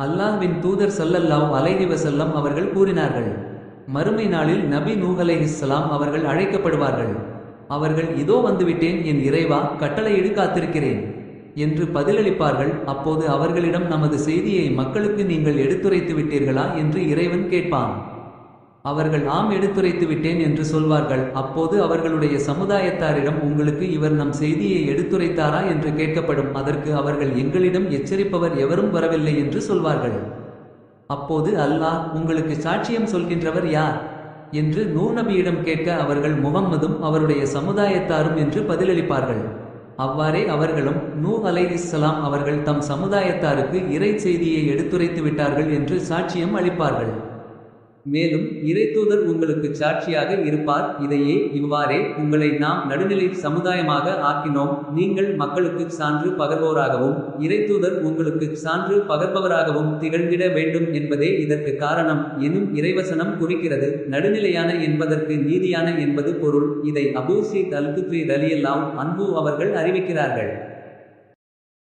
அல்லாஹ்வின் தூதர் ஸல்லல்லாஹு அலைஹி வஸல்லம் அவர்கள் கூறினார்கள், மறுமை நாளில் நபி நூஹ் அலைஹிஸ்ஸலாம் அவர்கள் அழைக்கப்படுவார்கள். அவர்கள், இதோ வந்துவிட்டேன் என் இறைவா, கட்டளையிடு, காத்திருக்கிறேன் என்று பதிலளிப்பார்கள். அப்போது அவர்களிடம், நமது செய்தியை மக்களுக்கு நீங்கள் எடுத்துரைத்து விட்டீர்களா என்று இறைவன் கேட்பான். அவர்கள், ஆம், எடுத்துரைத்து விட்டேன் என்று சொல்வார்கள். அப்போது அவர்களுடைய சமுதாயத்தாரிடம், உங்களுக்கு இவர் நம் செய்தியை எடுத்துரைத்தாரா என்று கேட்கப்படும். அதற்கு அவர்கள், எங்களிடம் எச்சரிப்பவர் எவரும் வரவில்லை என்று சொல்வார்கள். அப்போது அல்லாஹ், உங்களுக்கு சாட்சியம் சொல்கின்றவர் யார் என்று நூஹ் நபியிடம் கேட்க, அவர்கள், முஹம்மதும் அவருடைய சமுதாயத்தாரும் என்று பதிலளிப்பார்கள். அவ்வாறே அவர்களும் நூஹ் அலைஹிஸ்ஸலாம் அவர்கள் தம் சமுதாயத்தாருக்கு இறை செய்தியை எடுத்துரைத்து விட்டார்கள் என்று சாட்சியம் அளிப்பார்கள். மேலும் இறைத்தூதர் உங்களுக்கு சாட்சியாக இருப்பார். இதையே, இவ்வாறே உங்களை நாம் நடுநிலை சமுதாயமாக ஆக்கினோம், நீங்கள் மக்களுக்கு சான்று பகர்வோராகவும் இறைத்தூதர் உங்களுக்கு சான்று பகர்பவராகவும் திகழ்ந்திட வேண்டும் என்பதே இதற்கு காரணம் எனும் இறைவசனம் குறிக்கிறது. நடுநிலையான என்பதற்கு நீதியான என்பது பொருள். இதை அபூ ஸஈத் அல் குத்ரி ரலியல்லாஹு அன்ஹு அவர்கள் அறிவிக்கிறார்கள்.